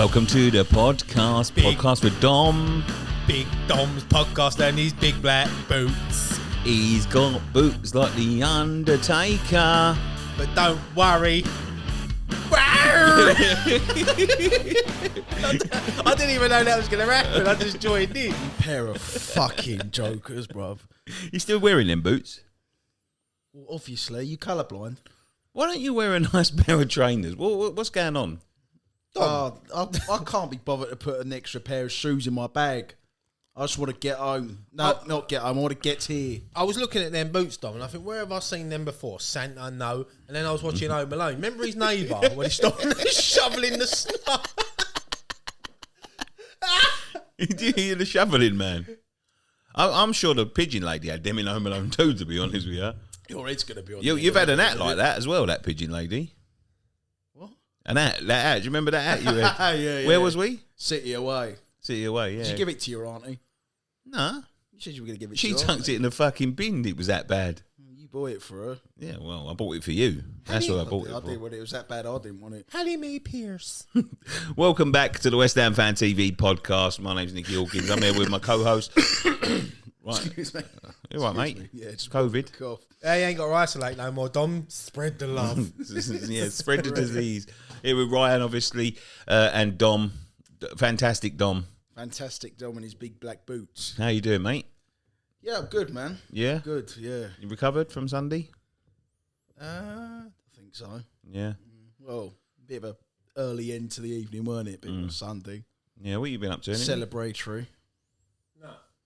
Welcome to the podcast with Dom. Big Dom's podcast and his big black boots. He's got boots like the Undertaker. But don't worry. I didn't even know that was going to happen. I just joined in. Pair of fucking jokers, bruv. You still wearing them boots? Well, obviously, you colourblind. Why don't you wear a nice pair of trainers? What's going on? I can't be bothered to put an extra pair of shoes in my bag. I just want to get home. No, not get home. I want to get here. I was looking at them boots, Dom, and I think, where have I seen them before? Santa, no. And then I was watching Home Alone. Remember his neighbour when he stopped shoveling the snow? You're the shoveling man. I'm sure the pigeon lady had them in Home Alone too, to be honest with you. Your head's going to be on. You've had an hat like that as well, that pigeon lady. What? That hat. Do you remember that hat you had? yeah. Where was we? City away. City away, yeah. Did you give it to your auntie? No. You said you were going to give it to She your tucked auntie. it in the fucking bin. It was that bad. You bought it for her. Yeah, well, I bought it for you. That's what I bought it I for. did when it was that bad. I didn't want it. Hallie Mae Pierce. Welcome back to the West Ham Fan TV podcast. My name's Nicky Hawkins. I'm here with my co-host. Right. Excuse me. You all right, mate? Yeah, it's COVID. cough. Hey, ain't got to isolate no more, Dom. Spread the love. Yeah, spread the disease. Here with Ryan, obviously, and Dom. Fantastic Dom. Fantastic Dom in his big black boots. How you doing, mate? Yeah, I'm good, man. Yeah? Good, yeah. You recovered from Sunday? I think so. Yeah. Well, a bit of a early end to the evening, weren't it? Bit of a Sunday. Yeah, what you been up to? Celebratory.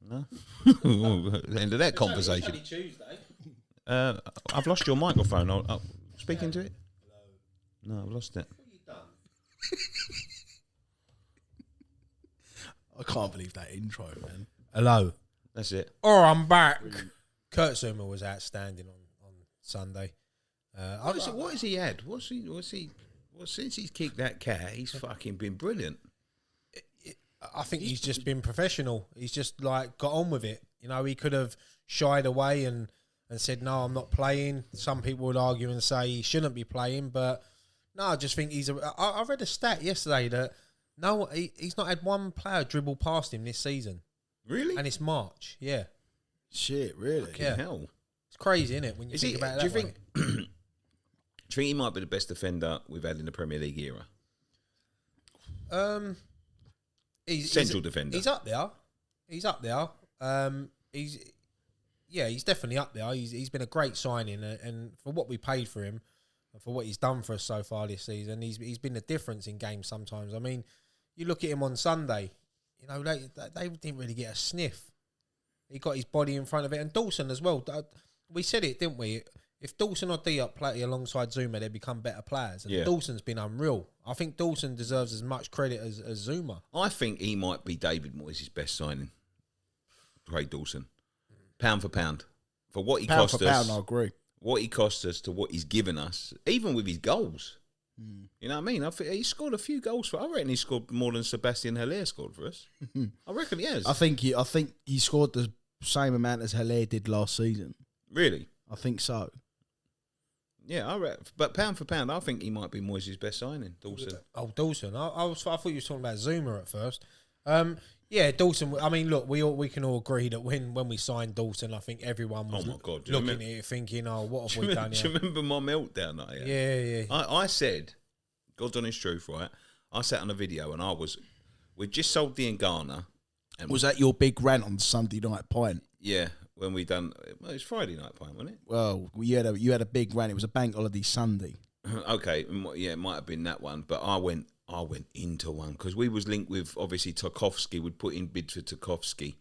No? The end of that conversation. It's only Tuesday. I've lost your microphone. I'll speak into it. No, I've lost it. What have you done? I can't believe that intro, man. Hello. That's it. Oh, I'm back. Kurt Zuma was outstanding on Sunday. What has he had? Since he's kicked that cat, he's fucking been brilliant. I think he's just been professional. He's just like got on with it. You know, he could have shied away and said, no, I'm not playing. Some people would argue and say he shouldn't be playing, but no, I just think I read a stat yesterday that he's not had one player dribble past him this season. Really? And it's March, yeah. Shit, really? Yeah. Hell. It's crazy, isn't it, when you think about it that way? Do you think he might be the best defender we've had in the Premier League era? Central defender. He's up there. He's definitely up there. He's been a great signing, and for what we paid for him, and for what he's done for us so far this season, he's been the difference in games sometimes. I mean, you look at him on Sunday, you know, they didn't really get a sniff. He got his body in front of it, and Dawson as well. We said it, didn't we? If Dawson or Diop play alongside Zuma, they become better players. And Dawson's been unreal. I think Dawson deserves as much credit as Zuma. I think he might be David Moyes' best signing. Craig Dawson. Pound for pound. For what he cost us. Pound, I agree. What he cost us to what he's given us, even with his goals. You know what I mean? He scored a few goals I reckon he scored more than Sebastian Haller scored for us. I reckon he has. I think he scored the same amount as Haller did last season. Really? I think so. Yeah, but pound for pound, I think he might be Moyes' best signing, Dawson. Oh, Dawson. I thought you were talking about Zuma at first. Yeah, Dawson. I mean, look, we can all agree that when we signed Dawson, I think everyone was looking at it thinking, oh, what have we done here? Do you remember my meltdown that I had? Yeah. I said, God's honest truth, right? I sat on a video and we'd just sold the Ngana. And was that your big rant on Sunday night pint? Yeah, when we done, it was Friday night pint, wasn't it? Well, you had a big rant. It was a bank holiday Sunday. Okay, yeah, it might have been that one, but I went into one because we was linked with obviously Tarkowski. We'd put in bids for Tarkowski,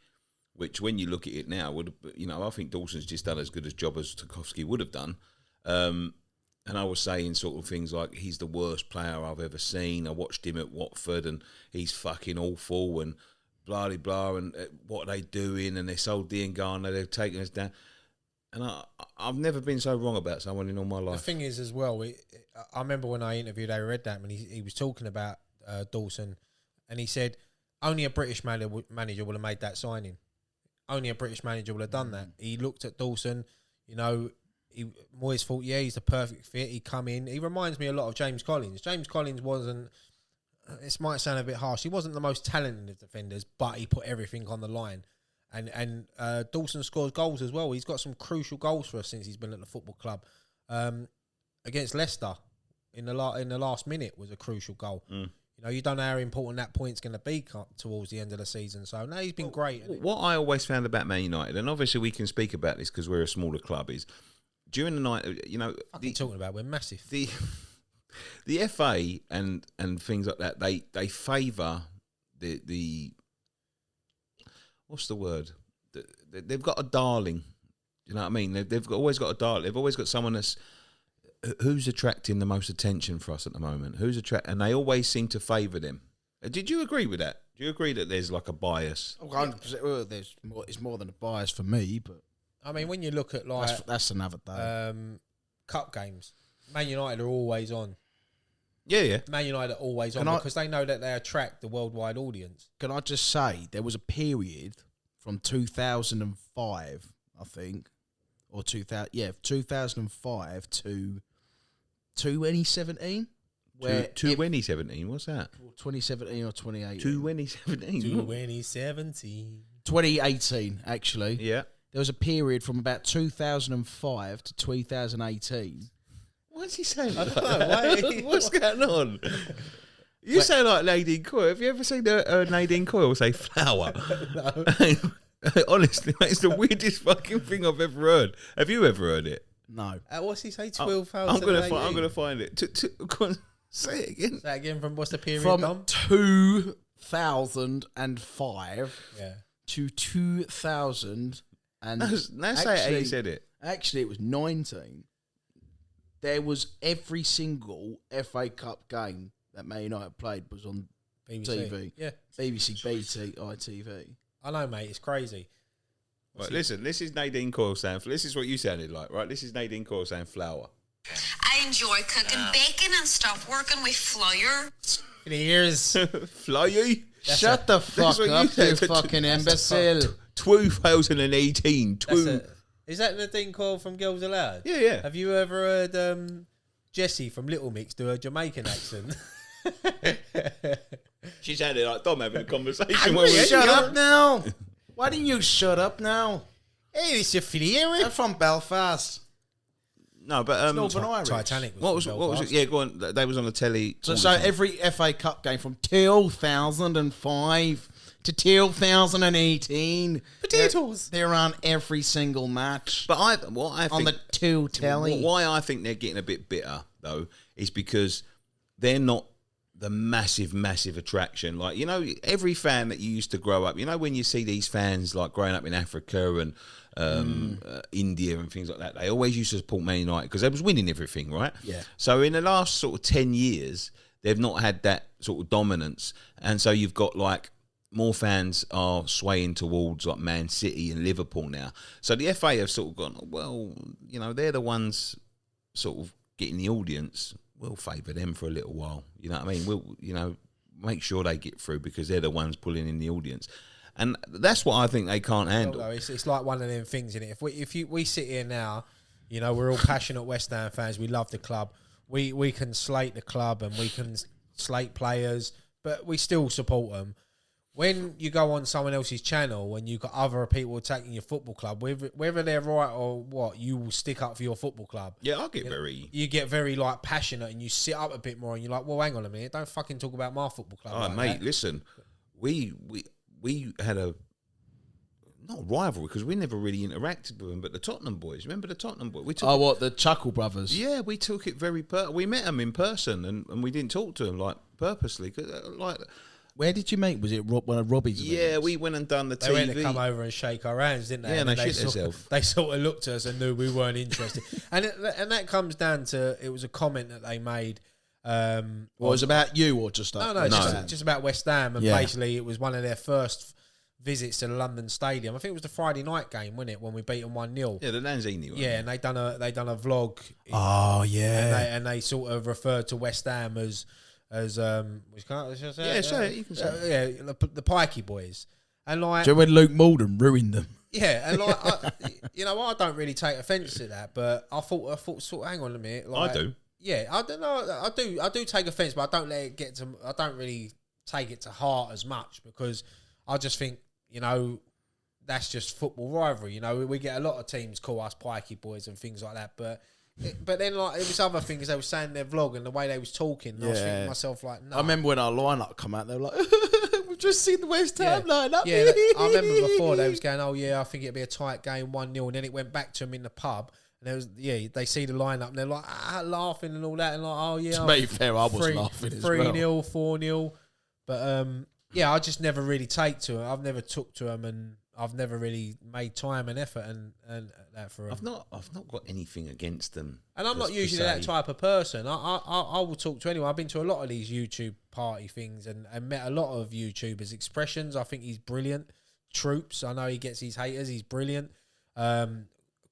which when you look at it now, I think Dawson's just done as good a job as Tarkowski would have done. And I was saying sort of things like he's the worst player I've ever seen. I watched him at Watford and he's fucking awful and blah blah blah. And what are they doing? And they sold Diangana. They've taken us down. And I've never been so wrong about someone in all my life. The thing is, as well, I remember when I interviewed Red Redknapp and he was talking about Dawson, and he said only a British manager would have made that signing. Only a British manager would have done that. He looked at Dawson, you know. Moyes thought, yeah, he's the perfect fit. He come in. He reminds me a lot of James Collins. James Collins wasn't this might sound a bit harsh. He wasn't the most talented of defenders, but he put everything on the line. And Dawson scores goals as well. He's got some crucial goals for us since he's been at the football club. Against Leicester in the last minute was a crucial goal. You know, you don't know how important that point's going to be towards the end of the season. So, no, he's been great. What I always found about Man United, and obviously we can speak about this because we're a smaller club, is during the night, you know... talking about, we're massive. The FA and things like that, they favour the... What's the word? They've got a darling. You know what I mean? They've always got a darling. They've always got someone that's... Who's attracting the most attention for us at the moment? And they always seem to favour them. Did you agree with that? Do you agree that there's like a bias? 100%. Well, it's more than a bias for me, but I mean, when you look at like that's another day. Cup games, Man United are always on. Yeah. Man United are always on because they know that they attract the worldwide audience. Can I just say there was a period from 2005, I think, or 2005 to 2017. Where 2017, what's that? 2017 or 2018? 2017. 2018, actually. Yeah. There was a period from about 2005 to 2018. Why is he saying I don't know. What's going on? You say like Nadine Coyle. Have you ever seen Nadine Coyle say flower? No. Honestly, mate, it's the weirdest fucking thing I've ever heard. Have you ever heard it? No. What's he say? 12,000. I'm gonna find it. Go on, say it again. Say it again. From what's the period? From 2005 to 2000 and now say it how you said it. Actually, it was 19. There was every single FA Cup game that Man United played was on BBC. TV. Yeah. BBC, BT, ITV. I know, mate. It's crazy. Right, listen, this is Nadine Coyle saying, this is what you sounded like, right? This is Nadine Coyle saying flour. I enjoy cooking bacon and stop working with flour. Here's Flour? Shut the fuck up, you fucking imbecile. 2018. Is that Nadine Coyle from Girls Aloud? Yeah. Have you ever heard Jessie from Little Mix do a Jamaican accent? She sounded like Dom having a conversation. Shut up now. Why didn't you shut up now? Hey, it's your Philly. I'm from Belfast. No, but Northern Irish. Titanic. What was it? Yeah, go on. They was on the telly. So every FA Cup game from 2005 to 2018. Potatoes. They're on every single match. But I think on the two telly. Why I think they're getting a bit bitter though is because they're not the massive attraction. Like, you know, every fan that you used to grow up, you know, when you see these fans like growing up in Africa and India and things like that, they always used to support Man United because they was winning everything, right? Yeah. So in the last sort of 10 years, they've not had that sort of dominance. And so you've got like more fans are swaying towards like Man City and Liverpool now. So the FA have sort of gone, well, you know, they're the ones sort of getting the audience. We'll favour them for a little while. You know what I mean? We'll, you know, make sure they get through because they're the ones pulling in the audience. And that's what I think they can't handle. Well, it's like one of them things, innit? If we sit here now, you know, we're all passionate West Ham fans. We love the club. We can slate the club and we can slate players, but we still support them. When you go on someone else's channel and you've got other people attacking your football club, whether they're right or what, you will stick up for your football club. Yeah, I'll get You get very like passionate and you sit up a bit more and you're like, well, hang on a minute, don't fucking talk about my football club. Oh, like mate, that. listen, we had a not a rivalry because we never really interacted with them, but the Tottenham boys. Remember the Tottenham boys? The Chuckle Brothers? Yeah, we took it very. We met them in person and we didn't talk to them like purposely. 'Cause, like. Where did you meet? Was it one of Robbie's events? Yeah, we went and done the TV. They went to come over and shake our hands, didn't they? Yeah, and they shit sort themselves. They sort of looked at us and knew we weren't interested. and that comes down to, it was a comment that they made. Well, it was about you or just... No, just about West Ham. And basically it was one of their first visits to the London Stadium. I think it was the Friday night game, wasn't it, when we beat them 1-0. Yeah, the Lanzini one. Yeah, and they done a vlog. Oh, yeah. And they sort of referred to West Ham as which can't I just say yeah, say it. You can say it. Yeah, the Pikey boys, and like, do you know when Luke Malden ruined them? Yeah, and like, I don't really take offence to that, but I thought, sort of, hang on a minute, like, I do. Yeah, I don't know. I do take offence, but I don't let it get to. I don't really take it to heart as much because I just think that's just football rivalry. We get a lot of teams call us pikey boys and things like that, but then like there was other things they were saying in their vlog and the way they was talking. And I was thinking to myself like, no. I remember when our lineup come out, they were like, "We've just seen the West Ham lineup." Yeah, I remember before they was going, "Oh yeah, I think it'd be a tight game, 1-0," and then it went back to them in the pub. And there was, they see the lineup and they're like laughing and all that and like, oh yeah. To be fair, I was laughing as well. 3-0, 4-0, but I just never really take to them. I've never took to them, and I've never really made time and effort and that for them. I've not got anything against them, and I'm not usually that type of person. I will talk to anyone. I've been to a lot of these YouTube party things and met a lot of YouTubers. Expressions, I think he's brilliant. Troops, I know he gets his haters. He's brilliant.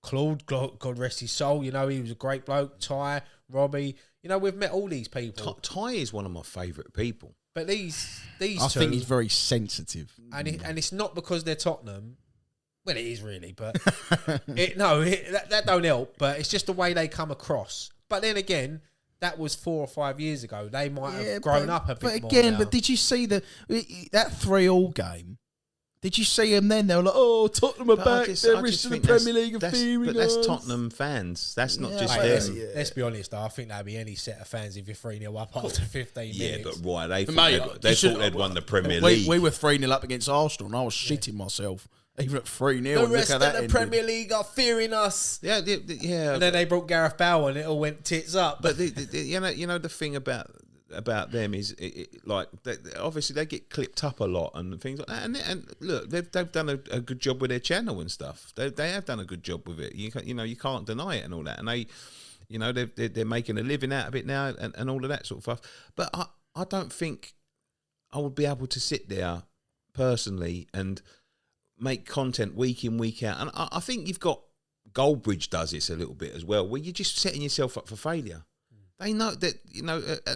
Claude, God rest his soul. He was a great bloke. Ty, Robbie. We've met all these people. Ty is one of my favourite people. But these I two, think he's very sensitive, and it's not because they're Tottenham. Well, it is really, but that don't help. But it's just the way they come across. But then again, that was 4 or 5 years ago. They might have grown up a bit more. But again, but did you see that 3-3 game? Did you see them then? They were like, "Oh, Tottenham are back. They're risking the Premier League of fearing us." But that's Tottenham fans. That's not just them. Let's be honest, though. I think that'd be any set of fans if you're 3-0 up after 15 minutes. Yeah, but why? They thought they'd won the Premier League. We were 3-0 up against Arsenal, and I was shitting myself. Even at 3-0. The rest of the Premier League are fearing us. Yeah. And then they brought Gareth Bale and it all went tits up. But the thing about them is obviously they get clipped up a lot and things like that, and look, they've done a good job with their channel and stuff. They have done a good job with it. You can't deny it and all that, and they're making a living out of it now and all of that sort of stuff. But I don't think I would be able to sit there personally and make content week in, week out. And I think you've got Goldbridge does this a little bit as well, where you're just setting yourself up for failure. They know that,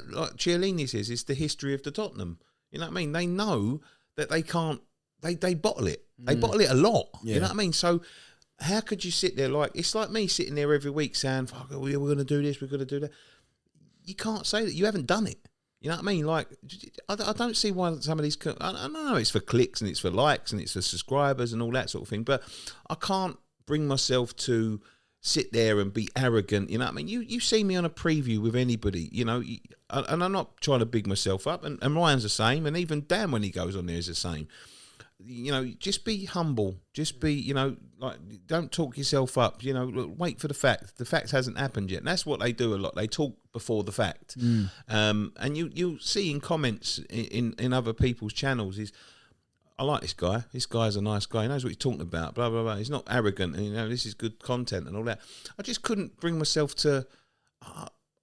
like Chiellini says, it's the history of the Tottenham. You know what I mean? They know that they can't, they bottle it. They bottle it a lot. Yeah. You know what I mean? So how could you sit there it's like me sitting there every week saying, fuck, we're going to do this, we're going to do that. You can't say that. You haven't done it. You know what I mean? Like, I don't see why some of these, I know it's for clicks and it's for likes and it's for subscribers and all that sort of thing, but I can't bring myself to sit there and be arrogant. You know what I mean? You see me on a preview with anybody, and I'm not trying to big myself up, and Ryan's the same, and even Dan when he goes on there is the same. Just be humble. Just be, don't talk yourself up. Wait for the fact. The fact hasn't happened yet. And that's what they do a lot. They talk before the fact. And you'll see in comments in other people's channels is, I like this guy. This guy's a nice guy. He knows what he's talking about. Blah, blah, blah. He's not arrogant. And, this is good content and all that. I just couldn't bring myself to,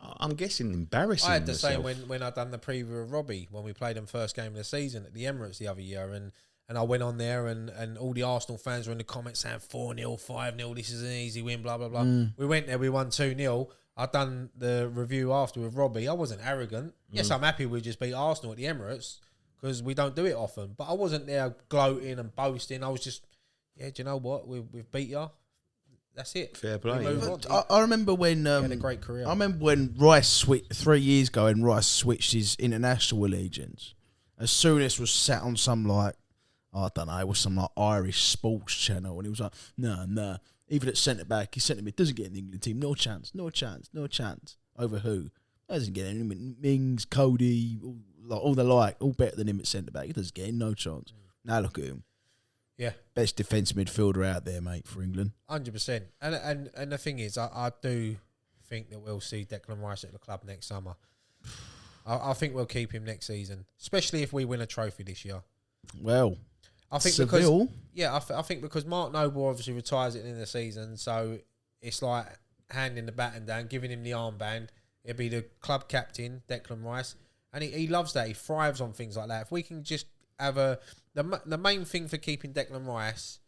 I'm guessing, embarrassing I had the myself. same when I done the preview of Robbie, when we played him first game of the season at the Emirates the other year. And I went on there and all the Arsenal fans were in the comments saying 4-0, 5-0, this is an easy win, blah, blah, blah. We went there, we won 2-0. I done the review after with Robbie. I wasn't arrogant. Yes, I'm happy we just beat Arsenal at the Emirates because we don't do it often. But I wasn't there gloating and boasting. I was just, do you know what? We've beat you. That's it. Fair play. I remember when... he had a great career. I remember when Rice switched, 3 years ago, and Rice switched his international allegiance. As soon as was sat on some I don't know, it was some Irish sports channel, and he was like, nah. Even at centre back, he said to me, doesn't get in the England team, no chance. Over who? Doesn't get in. Mings, Cody, all better than him at centre back. He doesn't get in, no chance. Now look at him. Yeah. Best defensive midfielder out there, mate, for England. 100%. And the thing is, I do think that we'll see Declan Rice at the club next summer. I think we'll keep him next season, especially if we win a trophy this year. Well... I think Seville. I think because Mark Noble obviously retires at the end of the season, so it's like handing the baton down, giving him the armband. It'll be the club captain, Declan Rice, and he loves that. He thrives on things like that. If we can just have the main thing for keeping Declan Rice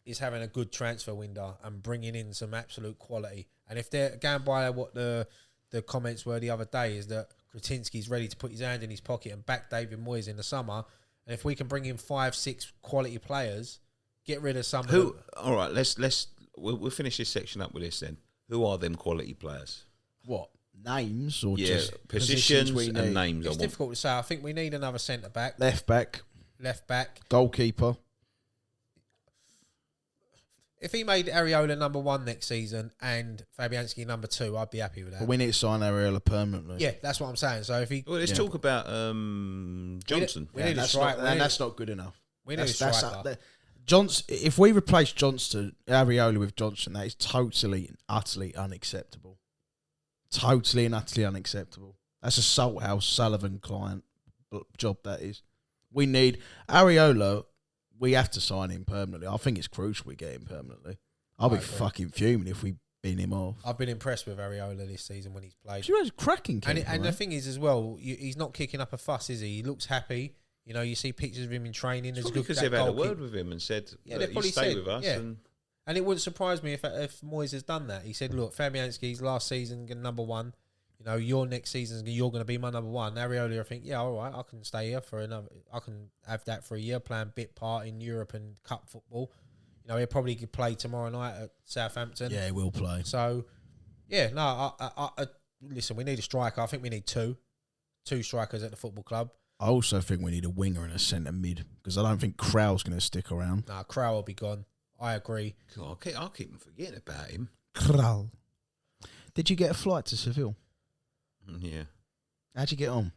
is having a good transfer window and bringing in some absolute quality. And if they're going by what the comments were the other day, is that Kretinsky's ready to put his hand in his pocket and back David Moyes in the summer. And if we can bring in 5-6 quality players, get rid of some who. All right, we'll finish this section up with this then. Who are them quality players? What? names or Yeah, just positions we and need? names. It's difficult to say. I think we need another centre back, Left back, left back. goalkeeper. If he made Areola number 1 next season and Fabianski number 2, I'd be happy with that. But we need to sign Areola permanently. Yeah, that's what I'm saying. So if he, Well, let's talk about Johnson. we need a that's striker. that's not good enough. We need a That's striker. Johnson. If we replace Areola with Johnson, that is totally and utterly unacceptable. Totally and utterly unacceptable. That's a Salthouse Sullivan client job. That is. We need Areola. We have to sign him permanently. I think it's crucial we get him permanently. I'll be fucking fuming if we bin him off. I've been impressed with Areola this season when he's played. She was cracking keeper, And the thing is as well, he's not kicking up a fuss, is he? He looks happy. You know, you see pictures of him in training. There's Because they've had a word with him and said, Yeah, "Look, they've you probably stay said, with us." yeah. And it wouldn't surprise me if Moyes has done that. He said, look, Fabianski's last season number 1. You know, your next season, you're going to be my number 1. Areola, I think, yeah, all right, I can stay here for another. I can have that for a year, playing bit part in Europe and Cup football. You know, he'll probably could play tomorrow night at Southampton. Yeah, he will play. So, yeah, no, I listen, we need a striker. I think we need two strikers at the football club. I also think we need a winger and a centre mid because I don't think Crowell's going to stick around. Nah, Crow will be gone. I agree. God, I'll keep forgetting about him. Crowell. Did you get a flight to Seville? Yeah. How'd you get on?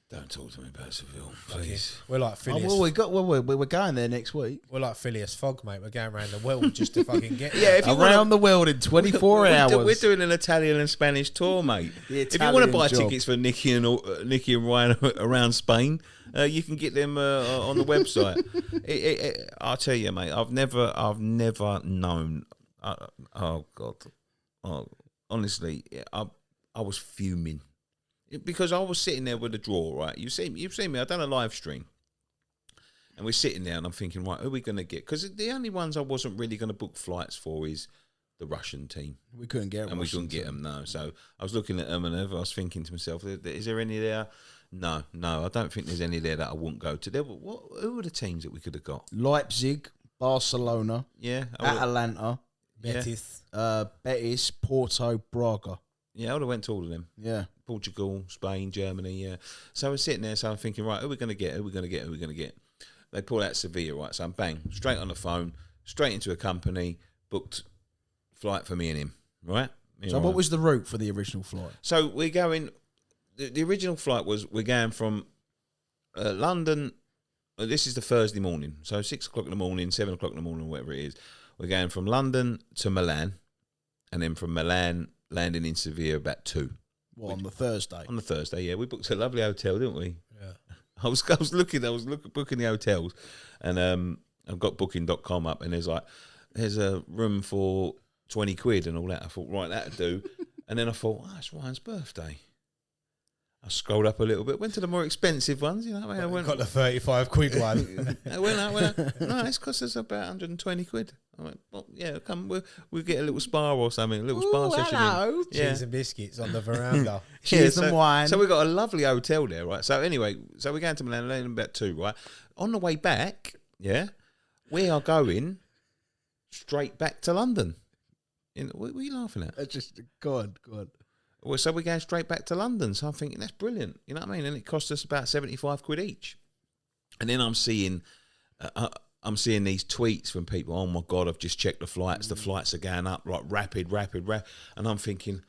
Don't talk to me about Seville, please. We're like Phileas. We're going there next week. We're like Phileas Fogg, mate. We're going around the world just to fucking get Yeah, there. if you Around the world in 24 hours. We're doing an Italian and Spanish tour, mate. If you want to buy tickets for Nicky and Ryan around Spain, you can get them on the website. I'll tell you, mate. I've never known. Oh God. Honestly, I was fuming. Because I was sitting there with a draw, right? You've seen me. I've done a live stream, and we're sitting there, and I'm thinking, right, who are we going to get? Because the only ones I wasn't really going to book flights for is the Russian team. We couldn't get them. And we couldn't get them, no. So I was looking at them, and I was thinking to myself, is there any there? No, I don't think there's any there that I wouldn't go to. Who were the teams that we could have got? Leipzig, Barcelona, Yeah, Atalanta, Betis. Betis, Porto, Braga. Yeah, I would have went to all of them. Yeah. Portugal, Spain, Germany, yeah. So I was sitting there, so I'm thinking, right, who are we going to get? Who are we going to get? Who are we going to get? They pull out Sevilla, right? So I'm bang, straight on the phone, straight into a company, booked flight for me and him, right? So what was the route for the original flight? So we're going, the original flight was, we're going from London, this is the Thursday morning, so 6 o'clock in the morning, 7 o'clock in the morning, whatever it is. We're going from London to Milan, and then from Milan, landing in Sevilla about 2. Well, on the Thursday. On the Thursday, yeah. We booked a lovely hotel, didn't we? Yeah. I was booking the hotels, and I've got booking.com up, and there's a room for 20 quid and all that. I thought, right, that'd do. And then I thought, it's Ryan's birthday. I scrolled up a little bit, went to the more expensive ones, you know. I Got the 35 quid one. I went out. No, it's cost us about 120 quid. I went, well, yeah, come, we'll get a little spa or something, a little spa session. Hello. Yeah. Cheese and biscuits on the veranda. Cheers and wine. So we got a lovely hotel there, right? So anyway, we're going to Milan, landing about 2, right? On the way back, yeah, we are going straight back to London. What were you laughing at? Just go on. Well, so we're going straight back to London. So I'm thinking, that's brilliant. You know what I mean? And it cost us about 75 quid each. And then I'm seeing these tweets from people, oh my God, I've just checked the flights. The flights are going up like rapid. And I'm thinking,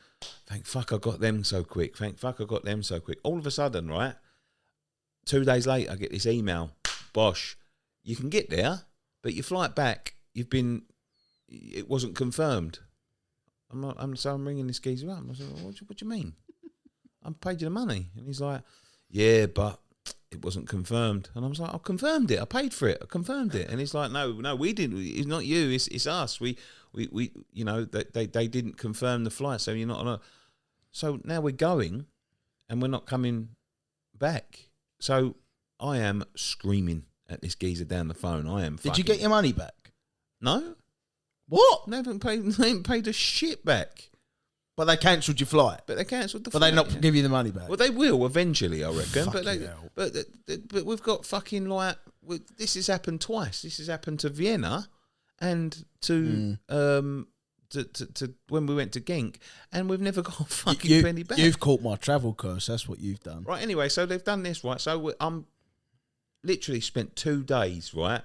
thank fuck I got them so quick. All of a sudden, right, 2 days later, I get this email, Bosh, you can get there, but your flight back, it wasn't confirmed. I'm ringing this geezer up. I said, what do you mean? I paid you the money. And he's like, yeah, but it wasn't confirmed. And I was like, I confirmed it. I paid for it. I confirmed it. And he's like, no, we didn't. It's not you. It's us. We you know, they didn't confirm the flight. So you're not on a. So now we're going, and we're not coming back. So I am screaming at this geezer down the phone. Did you get your money back? No. What? They haven't paid a shit back. But they cancelled your flight. But they cancelled the But flight. they not give you the money back. Well, they will eventually, I reckon. Fucking hell. But we've got fucking this has happened twice. This has happened to Vienna and to to when we went to Genk, and we've never got a fucking penny back. You've caught my travel curse. That's what you've done. Right. Anyway, so they've done this, right? So I'm literally spent 2 days, right,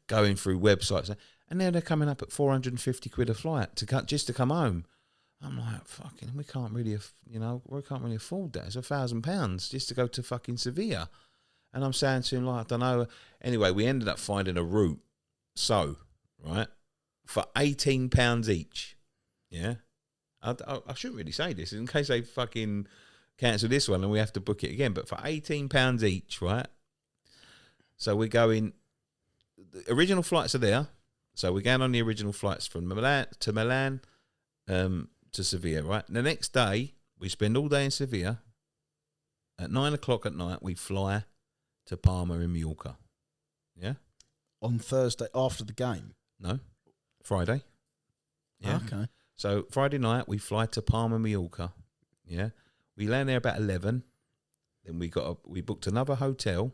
going through websites, and now they're coming up at 450 quid a flight just to come home. I'm like, fucking, we can't really afford that. It's £1,000 just to go to fucking Sevilla. And I'm saying to him, like, I don't know. Anyway, we ended up finding a route. So, right, for £18 each, yeah. I shouldn't really say this in case they fucking cancel this one and we have to book it again. But for £18 each, right. So we're going. The original flights are there. So we're going on the original flights from Milan to Sevilla, right? And the next day, we spend all day in Sevilla. At 9 o'clock at night, we fly to Palma in Mallorca. Yeah? On Thursday after the game? No. Friday. Yeah. Okay. So Friday night, we fly to Palma, Mallorca. Yeah? We land there about 11. Then we booked another hotel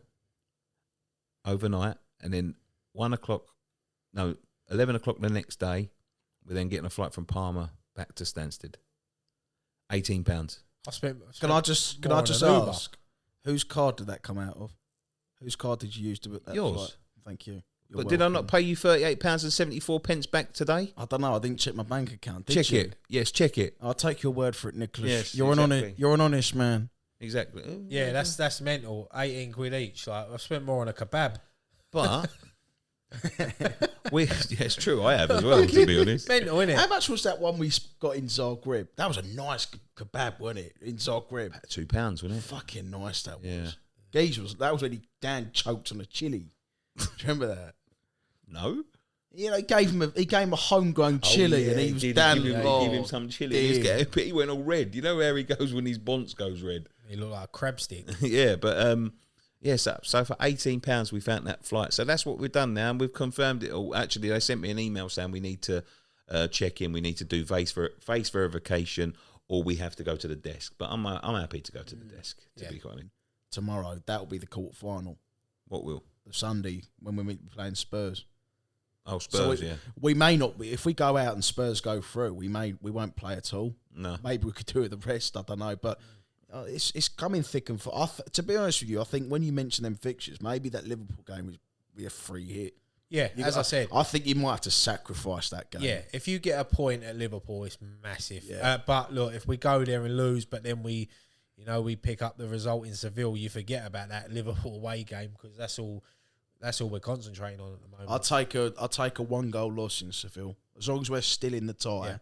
overnight. And then 11 o'clock the next day, we're then getting a flight from Palma back to Stansted. £18. Can I just ask, whose card did that come out of? Whose card did you use to book that Yours. flight? Thank you. But did I not pay you £38.74 back today? I don't know. I didn't check my bank account. Check you? it. Yes, check it. I'll take your word for it, Nicholas. Yes, you're an honest man. Exactly. Yeah, that's mental. 18 quid each. Like, I've spent more on a kebab. But it's true. I have as well, to be honest. Mental, innit? How much was that one we got in Zagreb? That was a nice kebab, wasn't it? In Zagreb. About £2, wasn't it? Fucking nice that Yeah. was. That was when Dan choked on a chili. Do you remember that? No. Yeah, he gave him a homegrown chili, and he was Dan. Give him some chili. He went all red. You know where he goes when his bonce goes red? He looked like a crab stick. Yeah, but so for £18 we found that flight. So that's what we've done now, and we've confirmed it all. Actually, they sent me an email saying we need to check in, we need to do face verification, or we have to go to the desk. But I'm happy to go to the desk, to be quite honest. Tomorrow, that'll be the quarter final. What will? The Sunday when we're playing Spurs. Oh, Spurs, so yeah. We may not be, if we go out and Spurs go through, we won't play at all. No. Maybe we could do it the rest, I don't know, but it's coming thick and fast. To be honest with you, I think when you mention them fixtures, maybe that Liverpool game would be a free hit. Yeah, I said. I think you might have to sacrifice that game. Yeah, if you get a point at Liverpool, it's massive. Yeah. But look, if we go there and lose, but then we pick up the result in Seville, you forget about that Liverpool away game because that's all we're concentrating on at the moment. I'll take a 1-goal loss in Seville. As long as we're still in the tie, Yeah.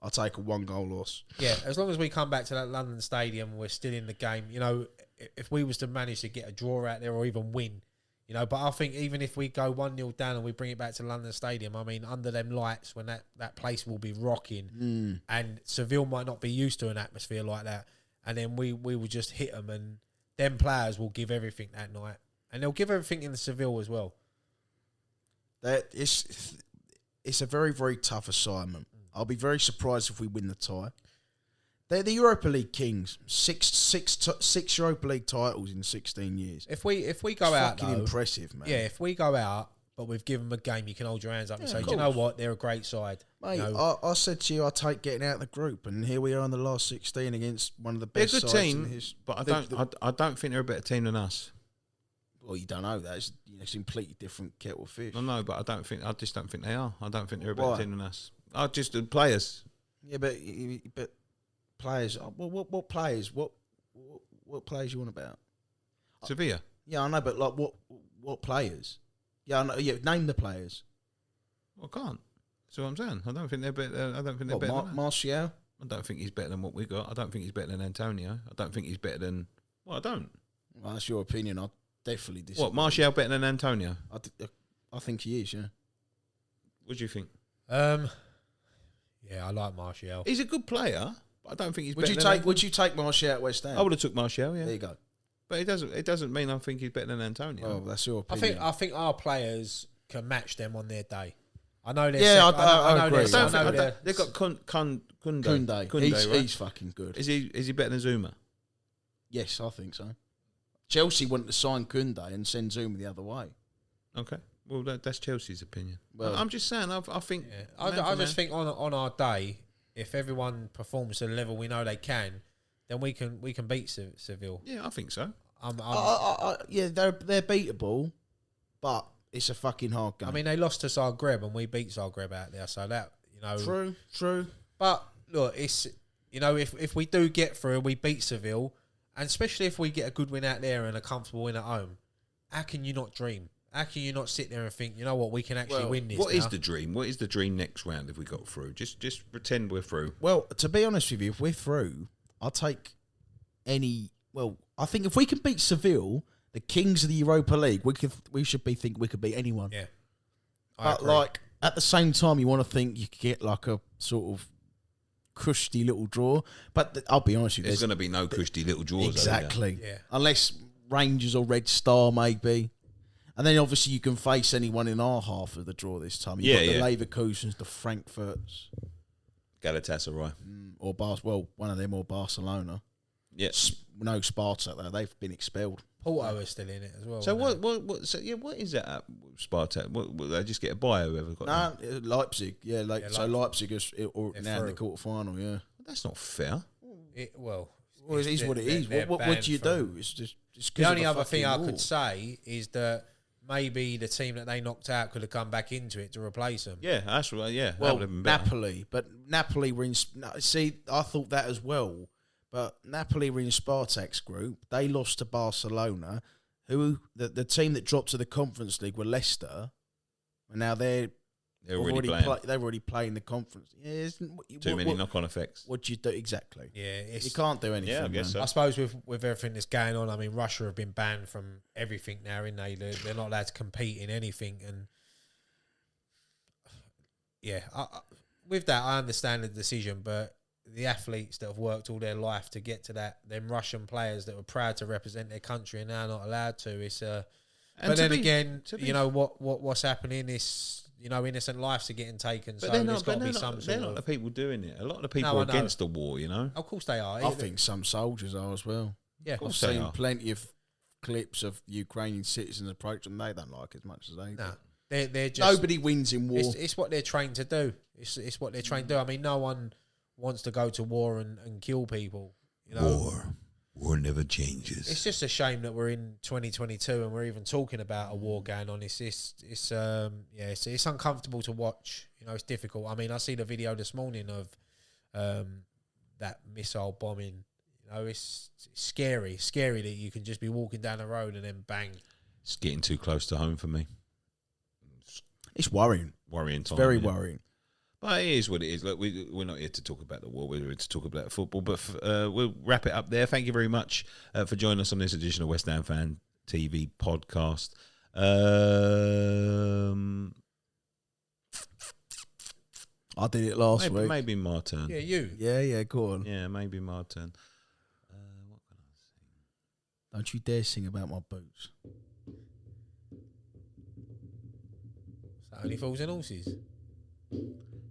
I'll take a 1-goal loss. Yeah, as long as we come back to that London stadium and we're still in the game, if we was to manage to get a draw out there or even win, but I think even if we go 1-0 down and we bring it back to London stadium, I mean, under them lights when that place will be rocking and Seville might not be used to an atmosphere like that, and then we will just hit them and them players will give everything that night. And they'll give everything in the Seville as well. It's a very, very tough assignment. I'll be very surprised if we win the tie. They're the Europa League kings. Six Europa League titles in 16 years. If we go out, fucking impressive, man. Yeah, if we go out, but we've given them a game, you can hold your hands up and say, do you know what? They're a great side. Mate, I said to you, I take getting out of the group, and here we are in the last 16 against one of the best they're a good sides team, in his. but I don't think they're a better team than us. Well, you don't know that. It's a completely different kettle of fish. No, but I just don't think they are. I don't think they're a better team than us. Just the players. Yeah, but players. What players? What players you want about? Sevilla. Yeah, I know, but like what players? Yeah, I know. Yeah, name the players. Well, I can't. That's what I'm saying. I don't think they're better. I don't think they're better than us. Martial? I don't think he's better than what we got. I don't think he's better than Antonio. I don't think he's better than. Well, I don't. Well, that's your opinion. I definitely disagree. What, Martial better than Antonio? I think he is. Yeah. What do you think? Yeah, I like Martial. He's a good player, but I don't think he's. Would you take Martial at West Ham? I would have took Martial. Yeah. There you go. But it doesn't mean I think he's better than Antonio. Oh, that's your opinion. I think our players can match them on their day. I know they're. Yeah, I agree. They've got Kunde. Kunde. Right? He's fucking good. Is he better than Zuma? Yes, I think so. Chelsea wanted to sign Kunde and send Zuma the other way. Okay. Well, that's Chelsea's opinion. Well, I'm just saying. I think. Yeah. I just think on our day, if everyone performs to the level we know they can, then we can beat Seville. Yeah, I think so. Yeah, they're beatable, but it's a fucking hard game. I mean, they lost to Zagreb and we beat Zagreb out there, so that True. But look, it's if we do get through and we beat Seville, and especially if we get a good win out there and a comfortable win at home, how can you not dream? How can you not sit there and think, you know what, we can actually win this? What is the dream? What is the dream next round if we got through? Just pretend we're through. Well, to be honest with you, if we're through, I'll take any. Well, I think if we can beat Seville, the kings of the Europa League, we should think we could beat anyone. Yeah. But like at the same time, you want to think you could get like a sort of cushy little draw. But I'll be honest with you, There's going to be no cushy little draws. Exactly. Yeah. Unless Rangers or Red Star maybe. And then obviously you can face anyone in our half of the draw this time. You've got the Leverkusens, the Frankfurts. Galatasaray. Or one of them or Barcelona. Yeah. No Sparta though. They've been expelled. Porto is still in it as well. So what is that at Spartak? What they just get a buy whoever got them? Leipzig. Yeah, so Leipzig is now in the quarter final, yeah. That's not fair. It is what it is. What do you do? It's just the only other thing I could say is that maybe the team that they knocked out could have come back into it to replace them. Yeah, that's right. Yeah, well, that would have been better. Napoli were in. See, I thought that as well. But Napoli were in Spartak's group. They lost to Barcelona, who the team that dropped to the Conference League were Leicester, and now they're already playing. They're already playing the Conference. Yeah, Too many knock-on effects. What do you do exactly? Yeah, you can't do anything. Yeah, I guess so. I suppose with everything that's going on, I mean, Russia have been banned from everything now, aren't they? They're not allowed to compete in anything, and yeah, with that, I understand the decision, but the athletes that have worked all their life to get to that, them Russian players that were proud to represent their country are now not allowed to. It's but then again, what's happening is, innocent lives are getting taken. But so there's got to be some sort of... They're not the people doing it. A lot of the people are against the war, Of course they are. I think some soldiers are as well. Yeah, I've seen plenty of clips of Ukrainian citizens approach them. They don't like it as much as they do. They're just... Nobody wins in war. It's what they're trained to do. It's what they're trained to do. I mean, no one wants to go to war and kill people. War never changes. It's just a shame that we're in 2022 and we're even talking about a war going on. It's uncomfortable to watch. It's difficult. I mean, I see the video this morning of that missile bombing. It's scary that you can just be walking down the road and then bang. It's getting too close to home for me. It's worrying. Worrying time. It's very worrying. But it is what it is. Look, we're not here to talk about the war. We're here to talk about football. But we'll wrap it up there. Thank you very much for joining us on this edition of West Ham Fan TV podcast. I did it last week. Maybe my turn. Yeah, you. Yeah, go on. Yeah, maybe my turn. What can I sing? Don't you dare sing about my boots. Only Fools and Horses.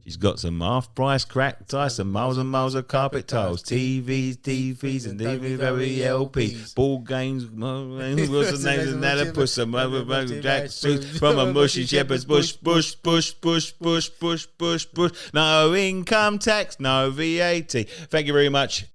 She's got some half-price cracked ice, some miles and miles of carpet tiles, TVs, and very LPs, ball games, what's the name of that? Put some jack suits from a mushy shepherd's bush, no income tax, no VAT. Thank you very much.